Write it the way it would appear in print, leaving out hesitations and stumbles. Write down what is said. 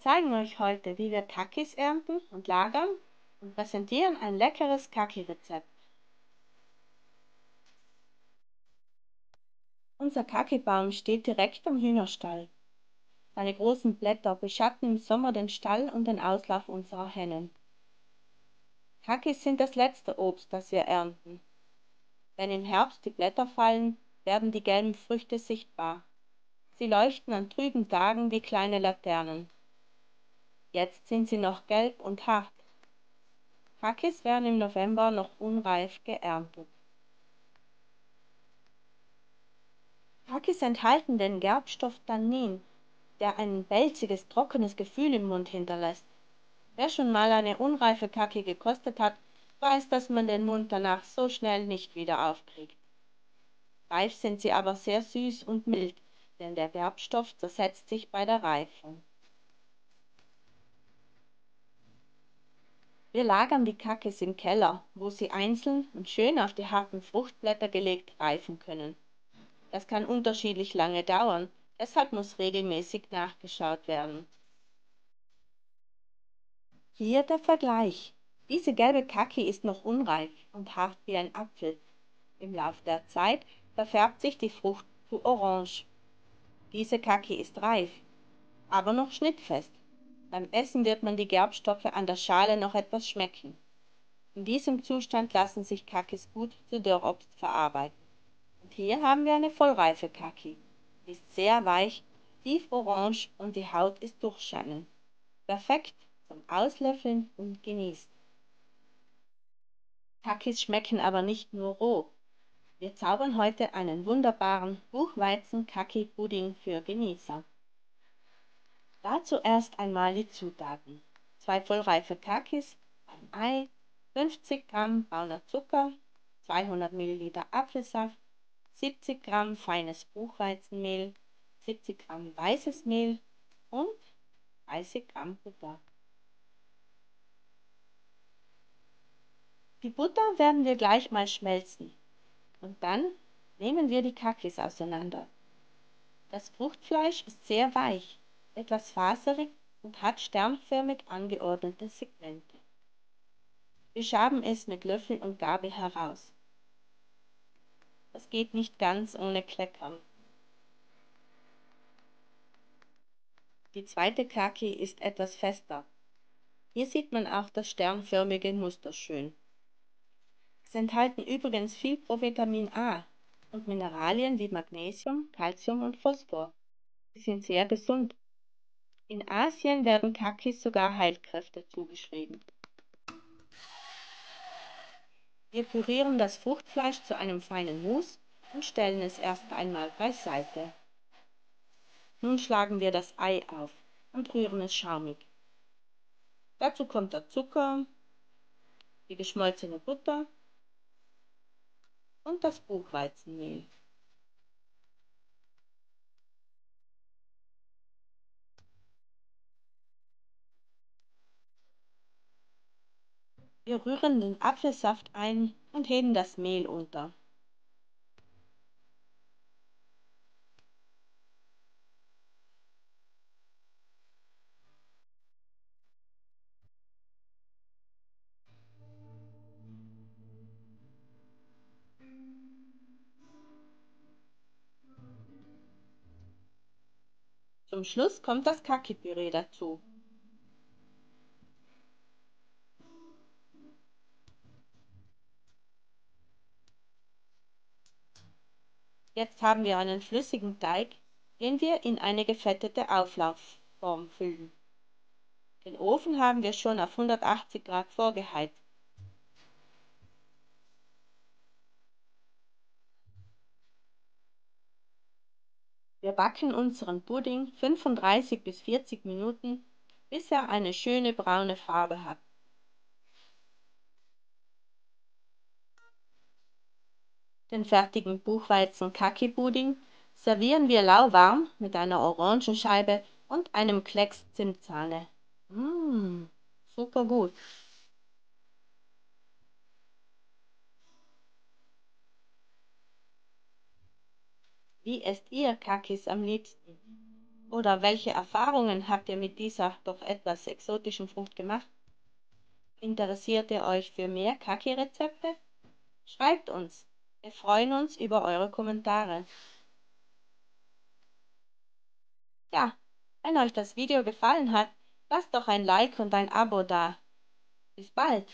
zeigen euch heute, wie wir Kakis ernten und lagern und präsentieren ein leckeres Kaki-Rezept. Unser Kaki-Baum steht direkt am Hühnerstall. Seine großen Blätter beschatten im Sommer den Stall und den Auslauf unserer Hennen. Kakis sind das letzte Obst, das wir ernten. Wenn im Herbst die Blätter fallen, werden die gelben Früchte sichtbar. Sie leuchten an trüben Tagen wie kleine Laternen. Jetzt sind sie noch gelb und hart. Kakis werden im November noch unreif geerntet. Kakis enthalten den Gerbstoff Tannin, der ein pelziges, trockenes Gefühl im Mund hinterlässt. Wer schon mal eine unreife Kaki gekostet hat, weiß, dass man den Mund danach so schnell nicht wieder aufkriegt. Reif sind sie aber sehr süß und mild, denn der Gerbstoff zersetzt sich bei der Reifung. Wir lagern die Kakis im Keller, wo sie einzeln und schön auf die harten Fruchtblätter gelegt reifen können. Das kann unterschiedlich lange dauern, deshalb muss regelmäßig nachgeschaut werden. Hier der Vergleich. Diese gelbe Kaki ist noch unreif und hart wie ein Apfel. Im Lauf der Zeit verfärbt sich die Frucht zu orange. Diese Kaki ist reif, aber noch schnittfest. Beim Essen wird man die Gerbstoffe an der Schale noch etwas schmecken. In diesem Zustand lassen sich Kakis gut zu Dürrobst verarbeiten. Und hier haben wir eine vollreife Kaki. Sie ist sehr weich, tief orange und die Haut ist durchscheinend. Perfekt zum Auslöffeln und Genießen. Kakis schmecken aber nicht nur roh. Wir zaubern heute einen wunderbaren Buchweizen-Kaki-Pudding für Genießer. Dazu erst einmal die Zutaten: 2 vollreife Kakis, ein Ei, 50 Gramm brauner Zucker, 200 Milliliter Apfelsaft, 70 Gramm feines Buchweizenmehl, 70 Gramm weißes Mehl und 30 Gramm Butter. Die Butter werden wir gleich mal schmelzen und dann nehmen wir die Kakis auseinander. Das Fruchtfleisch ist sehr weich, etwas faserig und hat sternförmig angeordnete Segmente. Wir schaben es mit Löffel und Gabel heraus. Das geht nicht ganz ohne Kleckern. Die zweite Kaki ist etwas fester. Hier sieht man auch das sternförmige Muster schön. Es enthalten übrigens viel Provitamin A und Mineralien wie Magnesium, Calcium und Phosphor. Sie sind sehr gesund. In Asien werden Kakis sogar Heilkräfte zugeschrieben. Wir pürieren das Fruchtfleisch zu einem feinen Mus und stellen es erst einmal beiseite. Nun schlagen wir das Ei auf und rühren es schaumig. Dazu kommt der Zucker, die geschmolzene Butter und das Buchweizenmehl. Wir rühren den Apfelsaft ein und heben das Mehl unter. Zum Schluss kommt das Kaki-Püree dazu. Jetzt haben wir einen flüssigen Teig, den wir in eine gefettete Auflaufform füllen. Den Ofen haben wir schon auf 180 Grad vorgeheizt. Wir backen unseren Pudding 35 bis 40 Minuten, bis er eine schöne braune Farbe hat. Den fertigen Buchweizen-Kaki-Pudding servieren wir lauwarm mit einer Orangenscheibe und einem Klecks Zimtsahne. Super gut. Wie esst ihr Kakis am liebsten? Oder welche Erfahrungen habt ihr mit dieser doch etwas exotischen Frucht gemacht? Interessiert ihr euch für mehr Kaki-Rezepte? Schreibt uns. Wir freuen uns über eure Kommentare. Ja, wenn euch das Video gefallen hat, lasst doch ein Like und ein Abo da. Bis bald!